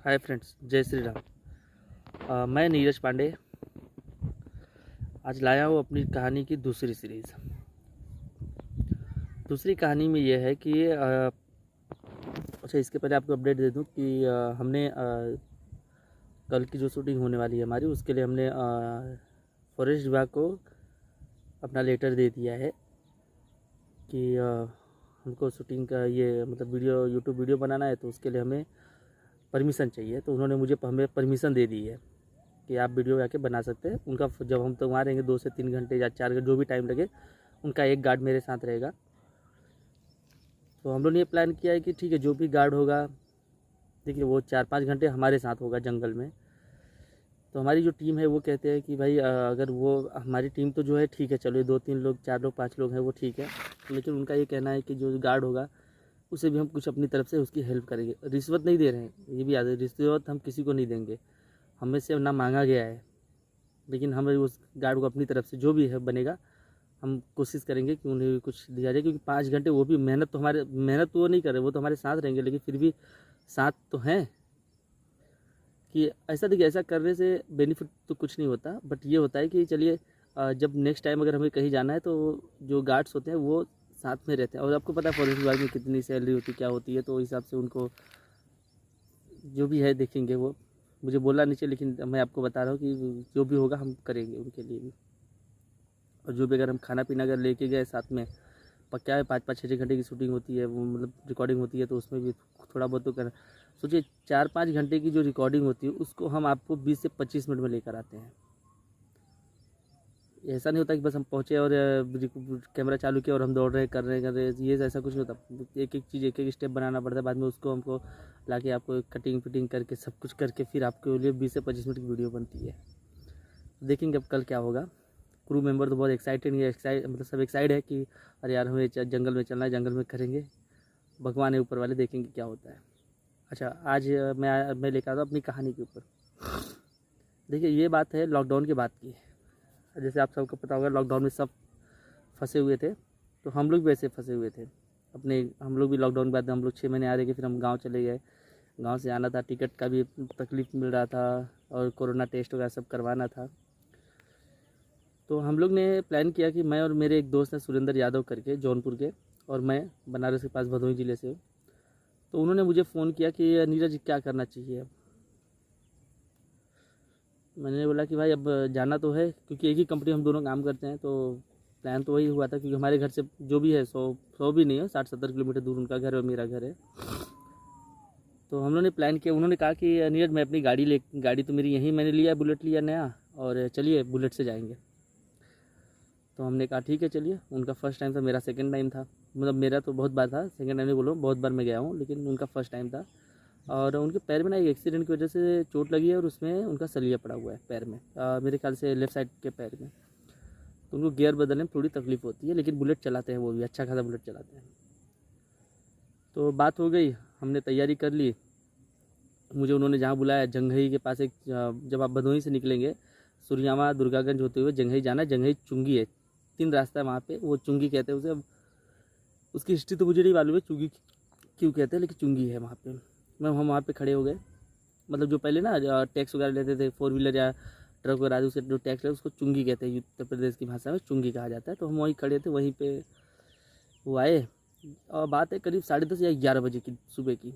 Hi friends, जय श्री राम। मैं नीरज पांडे आज लाया हूँ अपनी कहानी की दूसरी सीरीज़। दूसरी कहानी में यह है कि अच्छा, इसके पहले आपको अपडेट दे दूँ कि हमने कल की जो शूटिंग होने वाली है हमारी, उसके लिए हमने फॉरेस्ट विभाग को अपना लेटर दे दिया है कि हमको शूटिंग का ये मतलब वीडियो यूट्यूब वीडियो बनाना है, तो उसके लिए हमें परमिशन चाहिए। तो उन्होंने हमें परमिशन दे दी है कि आप वीडियो आके बना सकते हैं। उनका जब हम तो वहाँ रहेंगे 2 से 3 घंटे या 4 घंटे जो भी टाइम लगे, उनका एक गार्ड मेरे साथ रहेगा। तो हम लोग ने ये प्लान किया है कि ठीक है, जो भी गार्ड होगा, देखिए वो 4-5 घंटे हमारे साथ होगा जंगल में। तो हमारी जो टीम है वो कहते हैं कि भाई अगर वो हमारी टीम तो जो है ठीक है, चलो 2-3 लोग 4 लोग 5 लोग हैं वो ठीक है, लेकिन उनका ये कहना है कि जो गार्ड होगा उसे भी हम कुछ अपनी तरफ से उसकी हेल्प करेंगे। रिश्वत नहीं दे रहे हैं, ये भी याद है, रिश्वत हम किसी को नहीं देंगे, हमें से ना मांगा गया है, लेकिन हमें उस गार्ड को अपनी तरफ से जो भी है बनेगा, हम कोशिश करेंगे कि उन्हें भी कुछ दिया जाए। क्योंकि 5 घंटे वो भी मेहनत तो वो नहीं कर रहे, वो तो हमारे साथ रहेंगे, लेकिन फिर भी साथ तो हैं। कि ऐसा देखिए, ऐसा करने से बेनिफिट तो कुछ नहीं होता, बट ये होता है कि चलिए जब नेक्स्ट टाइम अगर हमें कहीं जाना है तो जो गार्ड्स होते हैं वो साथ में रहते हैं। और आपको पता है फॉरेस्ट विभाग में कितनी सैलरी होती है, क्या होती है, तो उस हिसाब से उनको जो भी है देखेंगे। वो मुझे बोलना नहीं चाहिए, लेकिन मैं आपको बता रहा हूँ कि जो भी होगा हम करेंगे उनके लिए भी। और जो भी अगर हम खाना पीना अगर लेके गए साथ में, क्या है 5-5 6-6 घंटे की शूटिंग होती है, वो मतलब रिकॉर्डिंग होती है, तो उसमें भी थोड़ा बहुत तो करना। सोचिए 4-5 घंटे की जो रिकॉर्डिंग होती है उसको हम आपको 20 से 25 मिनट में लेकर आते हैं। ऐसा नहीं होता कि बस हम पहुँचे और कैमरा चालू किया और हम दौड़ रहे कर रहे ये ऐसा कुछ नहीं होता। एक एक चीज़ एक एक स्टेप बनाना पड़ता है, बाद में उसको हमको लाके आपको कटिंग फिटिंग करके सब कुछ करके फिर आपके लिए 20 से 25 मिनट की वीडियो बनती है। देखेंगे अब कल क्या होगा। क्रू मेंबर तो बहुत एक्साइटेड मतलब सब एक्साइटेड है कि अरे यार हमें जंगल में चलना है, जंगल में करेंगे, भगवान है ऊपर वाले, देखेंगे क्या होता है। अच्छा, आज मैं लेकर आता हूँ अपनी कहानी के ऊपर। देखिए, ये बात है लॉकडाउन के बाद की। जैसे आप सबको पता होगा, लॉकडाउन में सब फंसे हुए थे, तो हम लोग भी वैसे फंसे हुए थे अपने। हम लोग भी लॉकडाउन के बाद हम लोग 6 महीने आ रहे थे, फिर हम गाँव चले गए। गाँव से आना था, टिकट का भी तकलीफ मिल रहा था और कोरोना टेस्ट वगैरह सब करवाना था। तो हम लोग ने प्लान किया कि मैं और मेरे एक दोस्त हैं सुरेंद्र यादव करके, जौनपुर के, और मैं बनारस के पास भदोही ज़िले से। तो उन्होंने मुझे फ़ोन किया कि नीरज क्या करना चाहिए अब। मैंने बोला कि भाई अब जाना तो है, क्योंकि एक ही कंपनी हम दोनों काम करते हैं। तो प्लान तो वही हुआ था, क्योंकि हमारे घर से जो भी है 100 भी नहीं है, 60-70 किलोमीटर दूर उनका घर है और मेरा घर है। तो हम लोगों ने प्लान किया। उन्होंने कहा कि नीरज मैं अपनी गाड़ी तो मेरी यहीं मैंने लिया, बुलेट लिया नया, और चलिए बुलेट से जाएंगे। तो हमने कहा ठीक है चलिए। उनका फर्स्ट टाइम था, मेरा सेकंड टाइम था। मतलब मेरा तो बहुत बार था, सेकंड टाइम नहीं बोलो, बहुत बार मैं गया हूँ, लेकिन उनका फर्स्ट टाइम था। और उनके पैर में ना एक एक्सीडेंट की वजह से चोट लगी है और उसमें उनका सलिया पड़ा हुआ है पैर में, मेरे ख्याल से लेफ्ट साइड के पैर में। तो उनको गियर बदलने में थोड़ी तकलीफ होती है, लेकिन बुलेट चलाते हैं, वो भी अच्छा खासा बुलेट चलाते हैं। तो बात हो गई, हमने तैयारी कर ली। मुझे उन्होंने जहाँ बुलाया, जंघई के पास एक, जब आप भदोही से निकलेंगे, सूर्यामा दुर्गागंज होते हुए जंघई जाना है। जंघई चुंगी है, 3 रास्ता है वहाँ पे, वो चुंगी कहते हैं उसे। अब उसकी हिस्ट्री तो मुझे नहीं मालूम है चुंगी क्यों कहते हैं, लेकिन चुंगी है वहाँ पे। हम वहाँ पे खड़े हो गए। मतलब जो पहले ना टैक्स वगैरह लेते थे 4 व्हीलर या ट्रक वगैरह, उससे जो टैक्स है उसको चुंगी कहते हैं, उत्तर प्रदेश की भाषा में चुंगी कहा जाता है। तो हम वहीं खड़े थे, वहीं पे वो आए। और बात है करीब 10:30 या 11 बजे की सुबह की।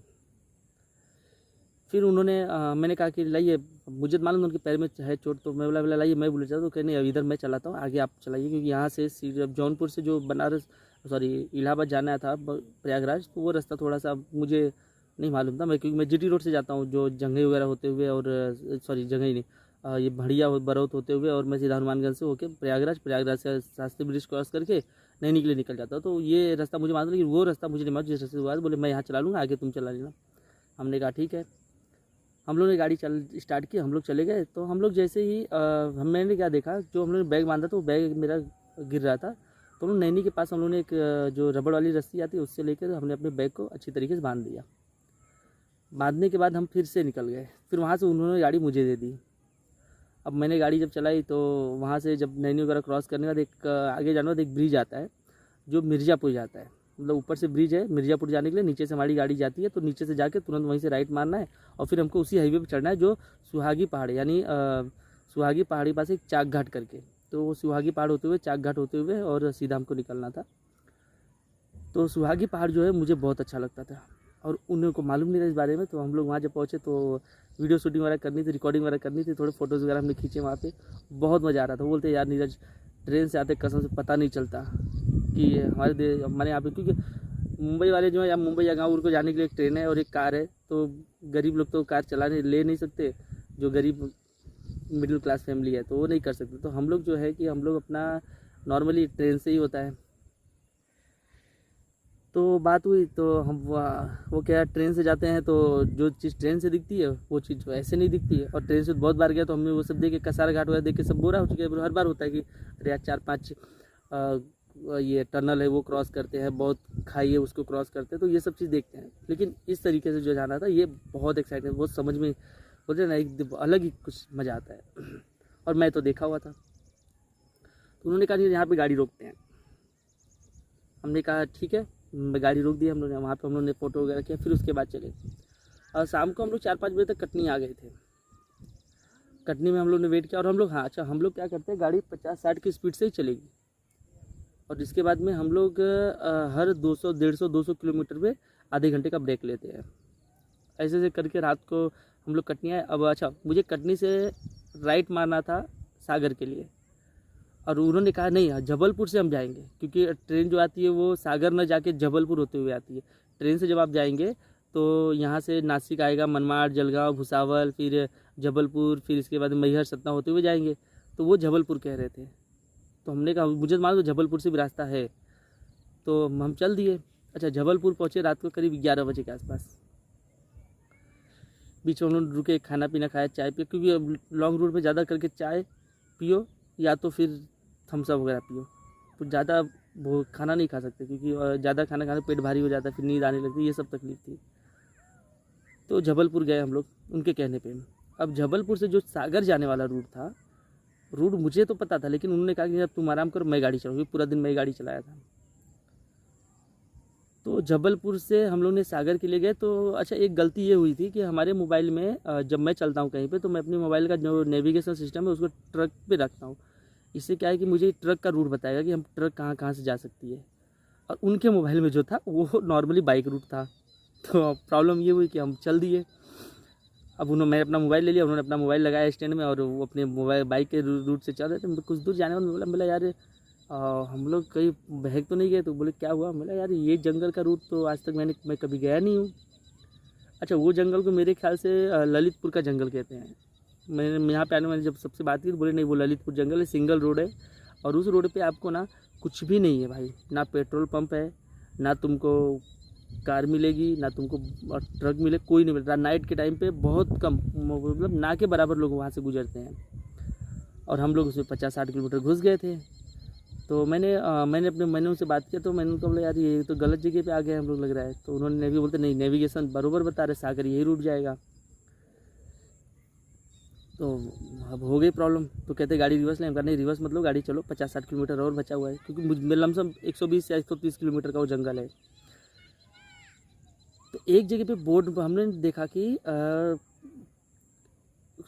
फिर उन्होंने मैंने कहा कि लाइए, मुझे तो मालूम उनके पैर में है चोट, तो मैं बोला लाइए मैं बुलेट चलाता हूँ। तो कहने अब इधर मैं चलाता हूँ, आगे आप चलाइए, क्योंकि यहाँ से जौनपुर से जो बनारस सॉरी इलाहाबाद जाना था प्रयागराज, तो वो रास्ता थोड़ा सा मुझे नहीं मालूम था। क्योंकि मैं जीटी रोड से जाता हूँ, जो जंघई वगैरह होते हुए, और सॉरी जंघई नहीं, ये भड़िया बरौत होते हुए, और मैं सीधा हनुमानगंज से होकर प्रयागराज से शास्त्री ब्रिज क्रॉस करके नैनी के लिए निकल जाता हूँ। तो ये रास्ता मुझे मालूम, लेकिन वो रास्ता मुझे नहीं मालूम जिस रास्ते से। बोले मैं यहाँ चला लूँगा, आगे तुम चला लेना। हमने कहा ठीक है। हम लोग ने गाड़ी स्टार्ट की, हम लोग चले गए। तो हम लोग जैसे ही मैंने क्या देखा, जो हम लोग ने बैग बांधा था वो बैग मेरा गिर रहा था। तो हम लोग नैनी के पास हम लोग ने एक जो रबड़ वाली रस्सी आती है उससे लेकर हमने अपने बैग को अच्छी तरीके से बांध दिया। बांधने के बाद हम फिर से निकल गए। फिर वहाँ से उन्होंने गाड़ी मुझे दे दी। अब मैंने गाड़ी जब चलाई तो वहाँ से जब नैनी वगैरह क्रॉस करने के बाद एक आगे जाने के बाद एक ब्रिज आता है जो मिर्ज़ापुर जाता है। मतलब ऊपर से ब्रिज है मिर्ज़ापुर जाने के लिए, नीचे से हमारी गाड़ी जाती है, तो नीचे से जाके तुरंत वहीं से राइट मारना है और फिर हमको उसी हाईवे पे चढ़ना है जो सुहागी पहाड़ यानी सुहागी पहाड़ी पास एक चाक घाट करके, तो वो सुहागी पहाड़ होते हुए चाक घाट होते हुए और सीधा हमको निकलना था। तो सुहागी पहाड़ जो है मुझे बहुत अच्छा लगता था और उन्हें को मालूम नहीं था इस बारे में। तो हम लोग वहाँ जब पहुँचे तो वीडियो शूटिंग वगैरह करनी थी, रिकॉर्डिंग वगैरह करनी थी, थोड़े फोटोज़ वगैरह हमने खींचे वहाँ पे, बहुत मज़ा आ रहा था। वो बोलते यार नीरज ट्रेन से आते कसम से पता नहीं चलता कि हमारे यहाँ पे, क्योंकि मुंबई वाले जो है या मुंबई या गाँव को जाने के लिए एक ट्रेन है और एक कार है, तो गरीब लोग तो कार चलाने ले नहीं सकते, जो गरीब मिडिल क्लास फैमिली है तो वो नहीं कर सकते। तो हम लोग जो है कि हम लोग अपना नॉर्मली ट्रेन से ही होता है। तो बात हुई तो हम वो क्या ट्रेन से जाते हैं तो जो चीज़ ट्रेन से दिखती है वो चीज़ ऐसे नहीं दिखती है। और ट्रेन से बहुत बार गया तो हमने वो सब देख के कसारा घाट वगैरह देख के सब बोरा हो चुके हैं। हर बार होता है कि अरे यार 4-5 ये टनल है वो क्रॉस करते हैं, बहुत खाई है उसको क्रॉस करते हैं, तो ये सब चीज़ देखते हैं। लेकिन इस तरीके से जो जाना था ये बहुत एक्साइटेड, बहुत समझ में बोलते ना एक अलग ही कुछ मज़ा आता है। और मैं तो देखा हुआ था। तो उन्होंने कहा यहाँ पे गाड़ी रोकते हैं। हमने कहा ठीक है, गाड़ी रोक दी हम लोग ने। वहाँ पे हम लोग ने फ़ोटो वगैरह किया, फिर उसके बाद चले। और शाम को हम लोग 4-5 बजे तक कटनी आ गए थे। कटनी में हम लोग ने वेट किया और हम लोग हम लोग क्या करते हैं, गाड़ी 50-60 की स्पीड से ही चलेगी और इसके बाद में हम लोग हर 200, 150, 200 किलोमीटर पे आधे घंटे का ब्रेक लेते हैं। ऐसे ऐसे करके रात को हम लोग कटनी आए। अब मुझे कटनी से राइट मारना था सागर के लिए और उन्होंने कहा नहीं जबलपुर से हम जाएंगे, क्योंकि ट्रेन जो आती है वो सागर न जाके जबलपुर होते हुए आती है। ट्रेन से जब आप जाएंगे तो यहाँ से नासिक आएगा, मनमाड़, जलगांव, भुसावल, फिर जबलपुर, फिर इसके बाद मैहर, सतना होते हुए जाएंगे। तो वो जबलपुर कह रहे थे। तो हमने कहा मुझे तो मालूम जबलपुर से भी रास्ता है, तो हम चल दिए। जबलपुर पहुँचे रात को करीब 11 बजे के आसपास। बीच में हम लोग रुके, खाना पीना खाया, चाय पिया, क्योंकि लॉन्ग रूट पे ज़्यादा करके चाय पियो या तो फिर थम्स अप वगैरह पियो। तो ज़्यादा वो खाना नहीं खा सकते, क्योंकि ज़्यादा खाना खाने पेट भारी हो जाता है, फिर नींद आने लगती है, ये सब तकलीफ थी। तो जबलपुर गए हम लोग उनके कहने पे। अब जबलपुर से जो सागर जाने वाला रूट था, रूट मुझे तो पता था, लेकिन उन्होंने कहा कि अब तुम आराम करो, मैं गाड़ी चलाऊँगी। पूरा दिन मैं गाड़ी चलाया था। तो जबलपुर से हम लोग ने सागर के लिए गए। तो एक गलती ये हुई थी कि हमारे मोबाइल में जब मैं चलता हूँ कहीं पे तो मैं अपने मोबाइल का जो नेविगेशन सिस्टम है उसको ट्रक पे रखता हूँ। इससे क्या है कि मुझे ट्रक का रूट बताएगा कि हम ट्रक कहाँ कहाँ से जा सकती है। और उनके मोबाइल में जो था वो नॉर्मली बाइक रूट था। तो प्रॉब्लम ये हुई कि हम चल दिए। अब मैं अपना मोबाइल ले लिया, उन्होंने अपना मोबाइल लगाया स्टैंड में और वो अपने मोबाइल बाइक के रूट से चल रहे थे। कुछ दूर जाने वाले बोला यार हम लोग कहीं बहक तो नहीं गए? तो बोले क्या हुआ? बोला यार ये जंगल का रूट तो आज तक मैं कभी गया नहीं हूँ। वो जंगल को मेरे ख्याल से ललितपुर का जंगल कहते हैं। मैंने यहाँ पे आने वाले जब सबसे बात की तो बोले नहीं वो ललितपुर जंगल है, सिंगल रोड है और उस रोड पे आपको ना कुछ भी नहीं है भाई, ना पेट्रोल पंप है, ना तुमको कार मिलेगी, ना तुमको ट्रक मिले, कोई नहीं मिलता। नाइट के टाइम पे बहुत कम, मतलब ना के बराबर लोग वहाँ से गुजरते हैं। और हम लोग उसमें 50-60 किलोमीटर घुस गए थे। तो मैंने उनसे बात किया तो मैंने उनको बोला यार ये तो गलत जगह पे आ गए हम लोग लग रहा है। तो उन्होंने बोलते नहीं नेविगेशन बरोबर बता रहे, सागर यही रूट जाएगा। तो अब हो गई प्रॉब्लम। तो कहते गाड़ी रिवर्स लें, नहीं रिवर्स मतलब गाड़ी चलो 50-60 किलोमीटर और बचा हुआ है, क्योंकि मेरे लमसम 120 या 130 किलोमीटर का वो जंगल है। तो एक जगह पे बोर्ड हमने देखा कि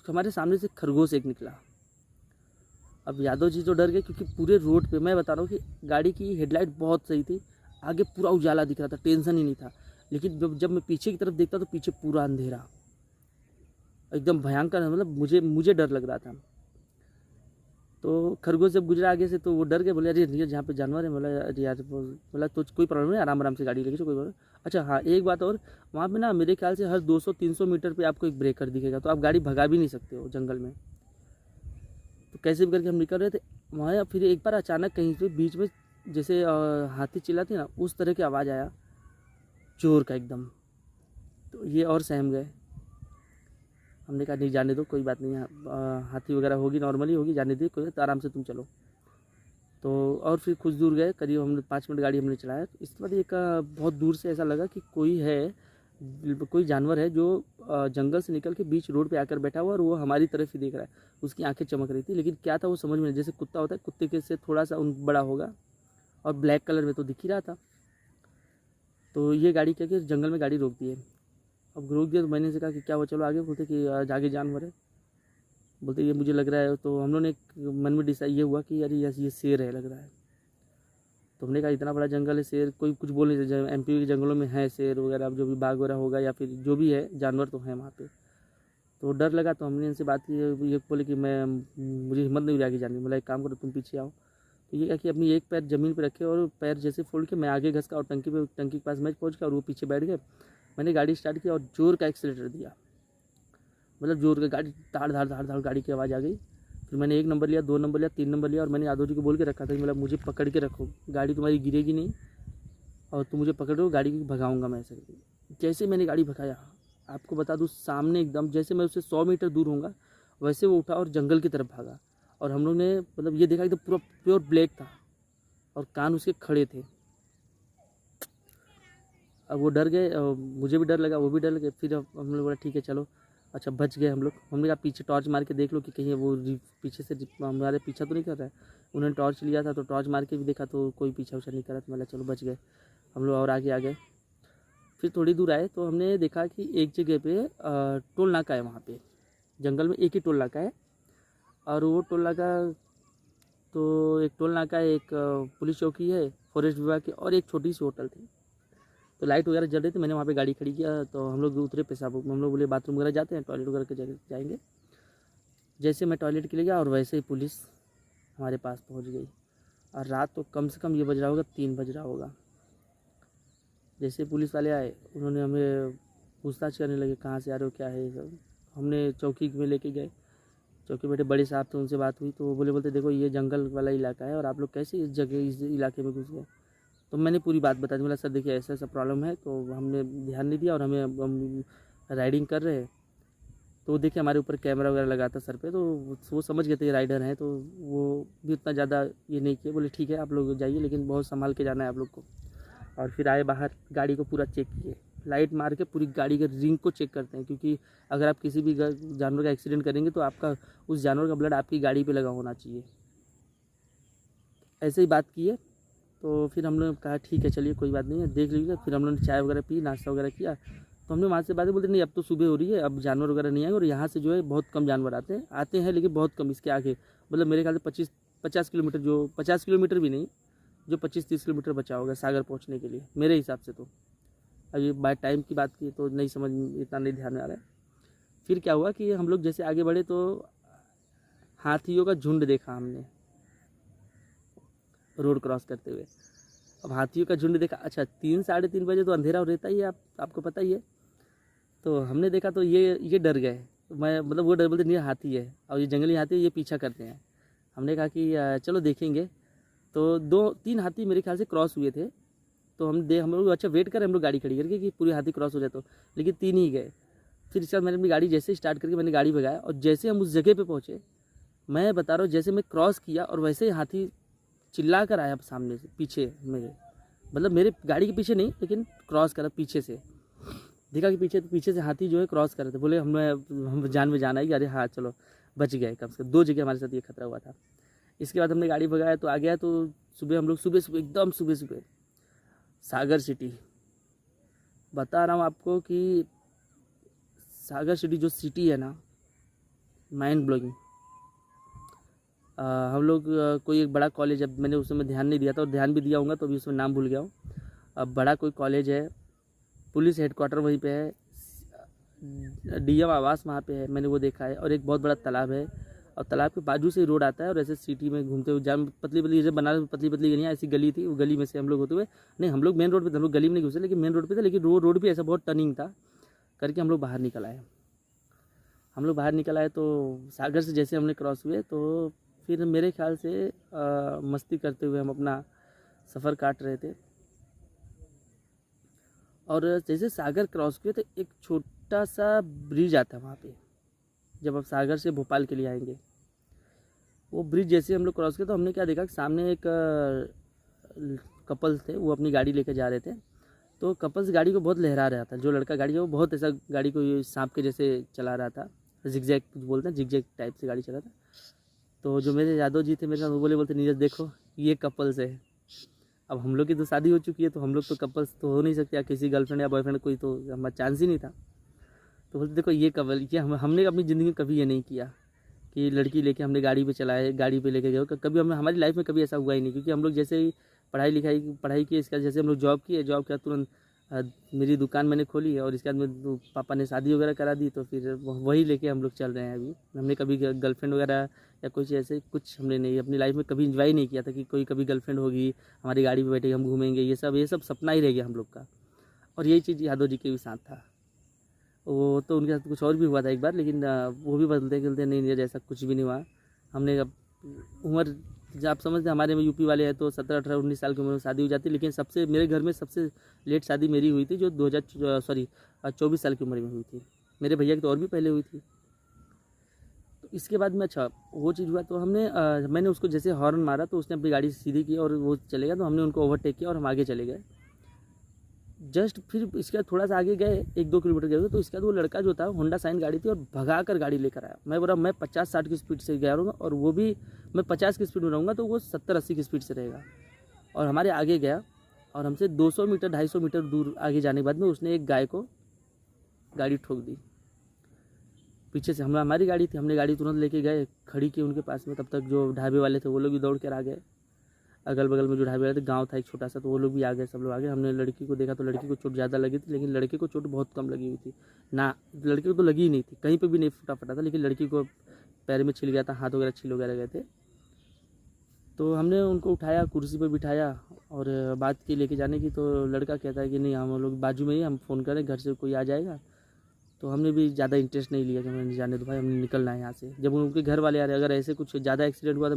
हमारे सामने से खरगोश एक निकला। अब यादव जी तो डर गए, क्योंकि पूरे रोड पे मैं बता रहा हूँ कि गाड़ी की हेडलाइट बहुत सही थी, आगे पूरा उजाला दिख रहा था, टेंशन ही नहीं था। लेकिन जब मैं पीछे की तरफ देखता तो पीछे पूरा अंधेरा, एकदम भयंकर, मतलब मुझे डर लग रहा था। तो खरगोश जब गुजरा आगे से तो वो डर गए, बोले अरे ये जहाँ पे जानवर है। बोला अरे यार, बोला तो कोई प्रॉब्लम नहीं, आराम से गाड़ी लेके चलो, कोई प्रॉब्लम। हाँ एक बात और, वहाँ पे ना मेरे ख्याल से हर 200-300 मीटर पे आपको एक ब्रेकर दिखेगा, तो आप गाड़ी भगा भी नहीं सकते हो जंगल में। तो कैसे भी करके हम निकल रहे थे वहाँ। फिर एक बार अचानक कहीं पे बीच में जैसे हाथी चिल्लाती ना, उस तरह की आवाज़ आया चोर का एकदम। तो ये और सहम गए। हमने कहा नहीं जाने दो, कोई बात नहीं, हाथी वगैरह होगी, नॉर्मली होगी, जाने दे, कोई तो आराम से तुम चलो। तो और फिर कुछ दूर गए, करीब हमने 5 मिनट गाड़ी हमने चलाया। तो इसके बाद एक बहुत दूर से ऐसा लगा कि कोई जानवर है जो जंगल से निकल के बीच रोड पे आकर बैठा हुआ और वो हमारी तरफ ही देख रहा है। उसकी आंखें चमक रही थी, लेकिन क्या था वो समझ में नहीं। जैसे कुत्ता होता है, कुत्ते के से थोड़ा सा बड़ा होगा और ब्लैक कलर में तो दिख ही रहा था। तो ये गाड़ी क्या कि जंगल में गाड़ी रोक दी है। अब रोक दिया तो मैंने से कहा कि क्या हुआ, चलो आगे। बोलते कि आगे जानवर है। बोलते ये मुझे लग रहा है। तो हम लोगों ने मन में डिसाइड ये हुआ कि यार ये शेर है लग रहा है। तो हमने कहा इतना बड़ा जंगल है, शेर कोई कुछ बोल नहीं सकता। एमपी के जंगलों में है शेर वगैरह, जो भी बाघ वगैरह होगा या फिर जो भी है जानवर तो है वहाँ पे। तो डर लगा तो हमने इनसे बात की। ये बोले कि मुझे हिम्मत नहीं हुई आगे जाने की। मतलब एक काम करो तुम पीछे आओ। तो ये क्या कि अपनी एक पैर ज़मीन पे रखे और पैर जैसे फोल्ड के मैं आगे घसका और टंकी के पास मैं पहुँच गया और वो पीछे बैठ गए। मैंने गाड़ी स्टार्ट किया और जोर का एक्सीलेटर दिया। मतलब जोर का गाड़ी धाड़ धाड़ धाड़ धाड़ गाड़ी की आवाज़ आ गई। फिर मैंने 1 नंबर लिया, 2 नंबर लिया, 3 नंबर लिया और मैंने यादव जी को बोल के रखा था कि मतलब मुझे पकड़ के रखो, गाड़ी तुम्हारी गिरेगी नहीं और तुम मुझे पकड़ लो, गाड़ी भगाऊंगा मैं ऐसे करके। जैसे मैंने गाड़ी भगाया, आपको बता दूँ सामने एकदम जैसे मैं उससे 100 मीटर दूर होऊंगा वैसे वो उठा और जंगल की तरफ भागा। और हम लोग ने मतलब ये देखा कि तो पूरा प्योर ब्लैक था और कान उसके खड़े थे। अब वो डर गए और मुझे भी डर लगा, वो भी डर लगे। फिर अब हम लोग बोला ठीक है चलो, अच्छा बच गए हम लोग। हमने कहा पीछे टॉर्च मार के देख लो कि कहीं वो पीछे से हमारे पीछा तो नहीं कर रहा है। उन्होंने टॉर्च लिया था तो टॉर्च मार के भी देखा तो कोई पीछा उछा नहीं कर रहा। तो मतलब चलो बच गए हम लोग और आगे आ गए। फिर थोड़ी दूर आए तो हमने देखा कि एक जगह पे टोल नाका है। वहाँ पे जंगल में एक ही टोल नाका है और वो टोल नाका तो एक टोल नाका है, एक पुलिस चौकी है फॉरेस्ट विभाग की और एक छोटी सी होटल थी। तो लाइट वगैरह जल रही थी, मैंने वहाँ पे गाड़ी खड़ी किया। तो हम लोग उतरे पेशाब, हम लोग बोले बाथरूम वगैरह जाते हैं, टॉयलेट वगैरह के जाएंगे। जैसे मैं टॉयलेट के लिए गया और वैसे ही पुलिस हमारे पास पहुँच गई। और रात तो कम से कम ये बज रहा होगा 3 बज रहा होगा। जैसे पुलिस वाले आए उन्होंने हमें पूछताछ करने लगे कहाँ से आ रहे हो क्या है ये सब। हमने चौकी में लेके गए, चौकी बैठे बड़े साहब थे उनसे बात हुई तो वो बोलते देखो ये जंगल वाला इलाका है और आप लोग कैसे इस जगह इस इलाके में घुस गए। तो मैंने पूरी बात बता दी। बोला सर देखिए ऐसा ऐसा प्रॉब्लम है तो हमने ध्यान नहीं दिया और हम राइडिंग कर रहे हैं। तो वो देखिए हमारे ऊपर कैमरा वगैरह लगा था सर पे तो वो समझ गए थे राइडर हैं। तो वो भी उतना ज़्यादा ये नहीं किए, बोले ठीक है आप लोग जाइए लेकिन बहुत संभाल के जाना है आप लोग को। और फिर आए बाहर, गाड़ी को पूरा चेक किए, लाइट मार के पूरी गाड़ी के रिंग को चेक करते हैं क्योंकि अगर आप किसी भी जानवर का एक्सीडेंट करेंगे तो आपका उस जानवर का ब्लड आपकी गाड़ी पे लगा होना चाहिए। ऐसे ही बात की है। तो फिर हम लोग कहा ठीक है चलिए कोई बात नहीं है देख लीजिए। फिर हम लोग ने चाय वगैरह पी, नाश्ता वगैरह किया। तो हमने वहाँ से बातें बोलते नहीं अब तो सुबह हो रही है, अब जानवर वगैरह नहीं आएंगे और यहाँ से जो है बहुत कम जानवर आते हैं लेकिन बहुत कम। इसके आगे मतलब मेरे ख्याल से 50 किलोमीटर, जो 50 किलोमीटर भी नहीं, जो 25-30 किलोमीटर बचा होगा सागर पहुँचने के लिए मेरे हिसाब से। तो अब ये बाय टाइम की बात की तो नहीं समझ, इतना नहीं ध्यान में आ रहा है। फिर क्या हुआ कि हम लोग जैसे आगे बढ़े तो हाथियों का झुंड देखा हमने रोड क्रॉस करते हुए। अब हाथियों का झुंड देखा, अच्छा 3-3:30 बजे तो अंधेरा रहता ही है, आपको पता ही है। तो हमने देखा तो ये डर गए। मैं मतलब वो डर बोलते नहीं हाथी है और ये जंगली हाथी है, ये पीछा करते हैं। हमने कहा कि चलो देखेंगे। तो 2-3 हाथी मेरे ख्याल से क्रॉस हुए थे। तो हम लोग अच्छा वेट करें, हम लोग गाड़ी खड़ी करके कि पूरी हाथी क्रॉस हो जाए तो, लेकिन 3 ही गए। फिर इसके बाद मैंने अपनी गाड़ी जैसे स्टार्ट करके मैंने गाड़ी भगाया और जैसे हम उस जगह पे पहुँचे, मैं बता रहा हूँ जैसे मैं क्रॉस किया और वैसे ही हाथी चिल्ला कर आया सामने से पीछे मेरे, मतलब मेरे गाड़ी के पीछे नहीं लेकिन क्रॉस करा पीछे से। देखा कि पीछे से हाथी जो है क्रॉस कर रहे थे। बोले हम जान में जाना है कि अरे हाँ चलो बच गए। कम से कम 2 जगह हमारे साथ ये खतरा हुआ था। इसके बाद हमने गाड़ी भगाया तो आ गया। तो सुबह हम लोग सुबह एकदम सुबह सागर सिटी, बता रहा हूँ आपको कि सागर सिटी जो सिटी है ना, माइंड ब्लोइंग। हम लोग कोई एक बड़ा कॉलेज है, मैंने उस समय ध्यान नहीं दिया था और ध्यान भी दिया होगा तो अभी उसमें नाम भूल गया हूँ। अब बड़ा कोई कॉलेज है, पुलिस हेडक्वार्टर वहीं पे है, डीएम आवास वहाँ पे है, मैंने वो देखा है। और एक बहुत बड़ा तालाब है और तालाब के बाजू से रोड आता है और ऐसे सिटी में घूमते हुए जाम पतली जब बनारस पतली गलियाँ ऐसी गली थी, वो गली में से हम लोग होते हुए, नहीं हम लोग मेन रोड पे थे, हम लोग गली में नहीं घुसे लेकिन मेन रोड पे थे। लेकिन वो रोड भी ऐसा बहुत टर्निंग था करके हम लोग बाहर निकल आए। तो सागर से जैसे हमने क्रॉस हुए तो फिर मेरे ख्याल से मस्ती करते हुए हम अपना सफ़र काट रहे थे। और जैसे सागर क्रॉस किए तो एक छोटा सा ब्रिज आता है वहाँ पे, जब आप सागर से भोपाल के लिए आएंगे। वो ब्रिज जैसे हम लोग क्रॉस किए तो हमने क्या देखा कि सामने एक कपल्स थे, वो अपनी गाड़ी लेकर जा रहे थे। तो कपल्स गाड़ी को बहुत लहरा रहा था। जो लड़का गाड़ी है वो बहुत ऐसा गाड़ी को ये सांप के जैसे चला रहा था, जिगजैग बोलते हैं, जिगजैग टाइप से गाड़ी चला था। तो जो मेरे यादव जी थे मेरे साथ, वो बोलते नीरज देखो ये कपल्स है। अब हम लोग की तो शादी हो चुकी है, तो हम लोग तो कपल्स तो हो नहीं सकते, या किसी गर्लफ्रेंड या बॉयफ्रेंड कोई तो हमारा चांस ही नहीं था। तो बोलते देखो ये कपल, ये हमने अपनी ज़िंदगी में कभी ये नहीं किया कि लड़की लेके हमने गाड़ी पे चलाए, गाड़ी पे लेके गए, कभी हमें हमारी लाइफ में कभी ऐसा हुआ ही नहीं। क्योंकि हम लोग जैसे ही पढ़ाई की, इसके बाद जैसे हम लोग जॉब किए, जॉब के बाद तुरंत मेरी दुकान मैंने खोली है, और इसके बाद में पापा ने शादी वगैरह करा दी, तो फिर वही लेके हम लोग चल रहे हैं अभी। हमने कभी गर्लफ्रेंड वगैरह या कुछ ऐसे कुछ हमने नहीं, अपनी लाइफ में कभी इंजॉय नहीं किया था कि कोई कभी गर्लफ्रेंड होगी, हमारी गाड़ी पे बैठे हम घूमेंगे, ये सब सपना ही रह गया हम लोग का। और यही चीज़ यादव जी के भी साथ था। वो तो उनके साथ कुछ और भी हुआ था एक बार, लेकिन वो भी बदलते खेलते नहीं, जैसा कुछ भी नहीं हुआ। हमने अब उम्र, जब आप समझते हमारे में यूपी वाले हैं तो 17, 18, 19 साल की उम्र में शादी हो जाती है। लेकिन सबसे मेरे घर में सबसे लेट शादी मेरी हुई थी, जो 24 साल की उम्र में हुई थी। मेरे भैया की तो और भी पहले हुई थी। तो इसके बाद में अच्छा वो चीज़ हुआ, तो मैंने उसको जैसे हॉर्न मारा, तो उसने अपनी गाड़ी सीधी की और वो चले गया, तो हमने उनको ओवरटेक किया और हम आगे चले गए। जस्ट फिर इसके बाद थोड़ा सा आगे गए, 1-2 किलोमीटर गए, तो इसके बाद वो लड़का जो था, होंडा साइन गाड़ी थी, और भगा कर गाड़ी लेकर आया। मैं बोला मैं 50-60 की स्पीड से गया रहूँगा, और वो भी मैं 50 की स्पीड में रहूँगा, तो वो 70-80 की स्पीड से रहेगा। और हमारे आगे गया, और हमसे 200 मीटर 250 मीटर दूर आगे जाने के बाद में उसने एक गाय को गाड़ी ठोक दी पीछे से। हमारी गाड़ी थी, हमने गाड़ी तुरंत लेके गए, खड़ी की उनके पास में। तब तक जो ढाबे वाले थे वो लोग भी दौड़ कर आ गए। अगल बगल में जो ढाबे वाले थे, गांव था एक छोटा सा, तो वो लोग भी आ गए, सब लोग आ गए। हमने लड़की को देखा तो लड़की को चोट ज़्यादा लगी थी, लेकिन लड़के को चोट बहुत कम लगी हुई थी ना। लड़के को तो लगी ही नहीं थी, कहीं पर भी नहीं फटा था, लेकिन लड़की को पैर में छिल गया था, हाथ वगैरह छिल वगैरह गए थे। तो हमने उनको उठाया, कुर्सी पर बिठाया और बात की लेके जाने की। तो लड़का कहता है कि नहीं, हम लोग बाजू में ही, हम फ़ोन करें, घर से कोई आ जाएगा। तो हमने भी ज़्यादा इंटरेस्ट नहीं लिया कि हमें जाने दो भाई, हमने निकलना है यहाँ से। जब उनके घर वाले आ रहे, अगर ऐसे कुछ ज़्यादा एक्सीडेंट हुआ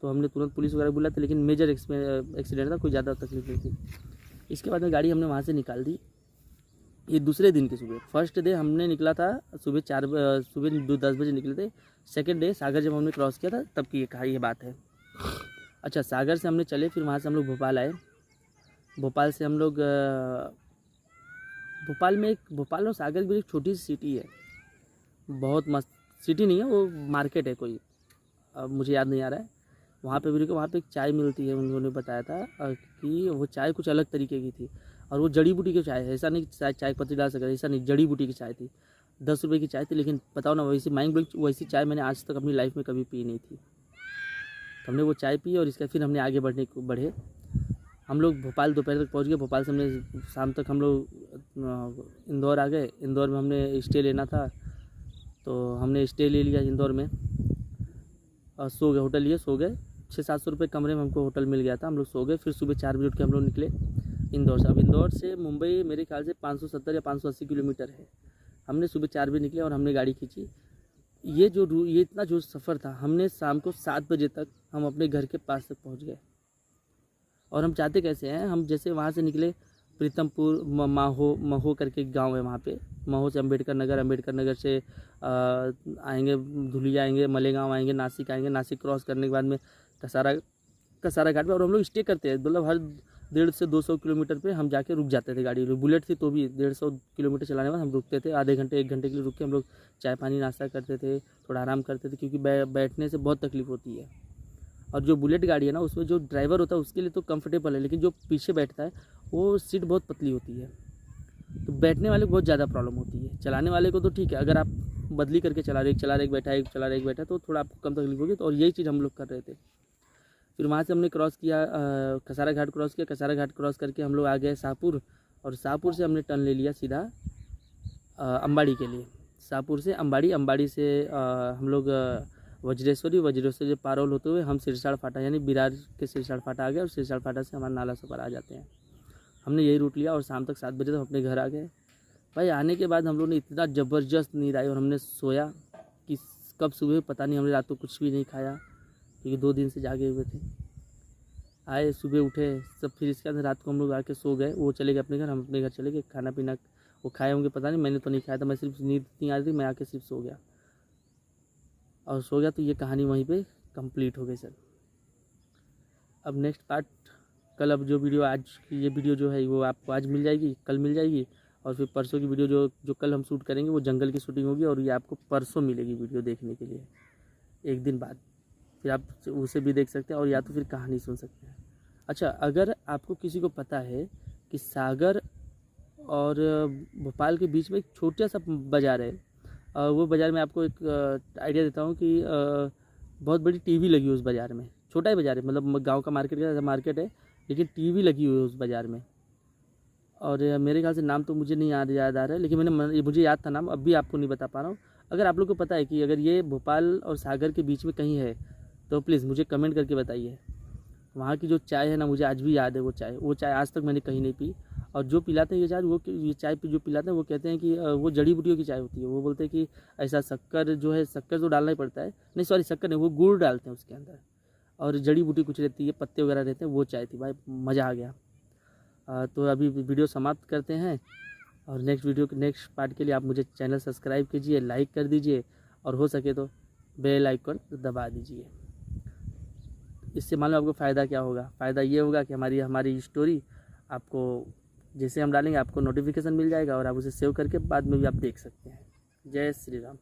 तो हमने तुरंत पुलिस वगैरह बुलाया था, लेकिन मेजर एक्सीडेंट था, कोई ज़्यादा तकलीफ नहीं थी। इसके बाद में गाड़ी हमने वहाँ से निकाल दी। ये दूसरे दिन की सुबह, फर्स्ट डे हमने निकला था सुबह 10 बजे निकले थे। सेकेंड डे सागर जब हमने क्रॉस किया था तब की ये बात है। अच्छा, सागर से हमने चले, फिर वहाँ से हम लोग भोपाल आए। भोपाल से हम लोग भोपाल और सागर की एक छोटी सी सिटी है, बहुत मस्त सिटी नहीं है, वो मार्केट है कोई, अब मुझे याद नहीं आ रहा है। वहाँ पे भी रुके, वहाँ पे एक चाय मिलती है, उन्होंने बताया था कि वो चाय कुछ अलग तरीके की थी, और वो जड़ी बूटी की चाय है। ऐसा नहीं चाय पत्ती डाल सके, ऐसा नहीं, जड़ी बूटी की चाय थी। 10 रुपये की चाय थी, लेकिन बताओ ना, वैसी माइंड ब्लोइंग वैसी चाय मैंने आज तक अपनी लाइफ में कभी पी नहीं थी। तो हमने वो चाय पी, और इसके फिर हमने आगे बढ़े। हम लोग भोपाल दोपहर तक पहुंच गए। भोपाल से हमने शाम तक हम लोग इंदौर आ गए। इंदौर में हमने स्टे लेना था, तो हमने स्टे ले लिया इंदौर में, और सो गए, होटल लिए, सो गए। 600-700 रुपये कमरे में हमको होटल मिल गया था। हम लोग सो गए। फिर सुबह 4 बजे उठ के हम लोग निकले इंदौर से। अब इंदौर से मुंबई मेरे ख्याल से 570 या 580 किलोमीटर है। हमने सुबह 4 बजे निकले और हमने गाड़ी खींची। ये इतना जो सफ़र था, हमने शाम को 7 बजे तक हम अपने घर के पास तक पहुँच गए। और हम चाहते कैसे हैं, हम जैसे वहाँ से निकले, प्रीतमपुर महो करके एक गांव है वहाँ पे। महो से अम्बेडकर नगर से आएंगे धुलिया, आएंगे मलेगांव, आएंगे नासिक, नासिक क्रॉस करने के बाद में कसारा घाट पे। और हम लोग स्टे करते हैं, मतलब हर 150 से 200 किलोमीटर पे हम जाके रुक जाते थे। गाड़ी बुलेट थी तो भी 150 किलोमीटर चलाने के बाद हम रुकते थे, आधे घंटे 1 घंटे के लिए रुक के हम लोग चाय पानी नाश्ता करते थे, थोड़ा आराम करते थे, क्योंकि बैठने से बहुत तकलीफ होती है। और जो बुलेट गाड़ी है ना, उसमें जो ड्राइवर होता है उसके लिए तो कंफर्टेबल है, लेकिन जो पीछे बैठता है वो सीट बहुत पतली होती है, तो बैठने वाले को बहुत ज़्यादा प्रॉब्लम होती है। चलाने वाले को तो ठीक है, अगर आप बदली करके चला रहे, एक बैठा तो थोड़ा आपको कम तकलीफ होगी। तो और यही चीज़ हम लोग कर रहे थे। फिर वहाँ से हमने क्रॉस किया, कसारा घाट क्रॉस किया। कसारा घाट क्रॉस करके हम लोग आ गए शाहपुर, और शाहपुर से हमने टर्न ले लिया सीधा अम्बाड़ी के लिए। शाहपुर से अम्बाड़ी से हम लोग वज्रेश्वरी से पारोल होते हुए हम सिरसाड़ फाटा, यानी बिरार के सिरसाड़ फाटा आ गए, और सिरसाड़ फाटा से हमारा नाला सफर आ जाते हैं। हमने यही रूट लिया, और शाम तक 7 बजे तक अपने घर आ गए। भाई आने के बाद हम लोग ने इतना ज़बरदस्त नींद आई, और हमने सोया कि कब सुबह पता नहीं। हमने रात को कुछ भी नहीं खाया, क्योंकि 2 दिन से जागे हुए थे। आए सुबह उठे सब, फिर इसके बाद रात को हम लोग आके सो गए। वो चले गए अपने घर, हम अपने घर चले गए। खाना पीना वो खाए होंगे पता नहीं, मैंने तो नहीं खाया था, मैं सिर्फ नींद इतनी आ रही थी, मैं आके सिर्फ सो गया। तो ये कहानी वहीं पे कंप्लीट हो गई सर। अब नेक्स्ट पार्ट कल, अब जो वीडियो आज की ये वीडियो जो है वो आपको आज मिल जाएगी, कल मिल जाएगी। और फिर परसों की वीडियो जो कल हम शूट करेंगे वो जंगल की शूटिंग होगी, और ये आपको परसों मिलेगी वीडियो देखने के लिए, 1 दिन बाद। फिर आप उसे भी देख सकते हैं, और या तो फिर कहानी सुन सकते हैं। अच्छा, अगर आपको किसी को पता है कि सागर और भोपाल के बीच में एक छोटा सा बाज़ार है, वो बाज़ार में आपको एक आइडिया देता हूँ कि बहुत बड़ी टीवी लगी हुई है उस बाज़ार में। छोटा ही बाज़ार है, मतलब गांव का मार्केट का मार्केट है, लेकिन टीवी लगी हुई है उस बाज़ार में। और मेरे ख्याल से नाम तो मुझे नहीं याद आ रहा है, लेकिन मुझे याद था नाम, अब भी आपको नहीं बता पा रहा हूँ। अगर आप लोग को पता है कि अगर ये भोपाल और सागर के बीच में कहीं है तो प्लीज़ मुझे कमेंट करके बताइए। वहाँ की जो चाय है ना, मुझे आज भी याद है वो चाय आज तक मैंने कहीं नहीं पी। और जो पिलाते हैं ये चाय जो पिलाते हैं वो कहते हैं कि वो जड़ी बूटियों की चाय होती है। वो बोलते हैं कि ऐसा शक्कर जो है, शक्कर तो डालना ही पड़ता है, नहीं सॉरी शक्कर नहीं, वो गुड़ डालते हैं उसके अंदर, और जड़ी बूटी कुछ रहती है, पत्ते वगैरह रहते हैं, वो चाय थी भाई, मज़ा आ गया। तो अभी वीडियो समाप्त करते हैं, और नेक्स्ट पार्ट के लिए आप मुझे चैनल सब्सक्राइब कीजिए, लाइक कर दीजिए, और हो सके तो बेल आइकन दबा दीजिए। इससे मालूम आपको फ़ायदा क्या होगा? फ़ायदा ये होगा कि हमारी स्टोरी आपको जैसे हम डालेंगे आपको नोटिफिकेशन मिल जाएगा, और आप उसे सेव करके बाद में भी आप देख सकते हैं। जय श्री राम।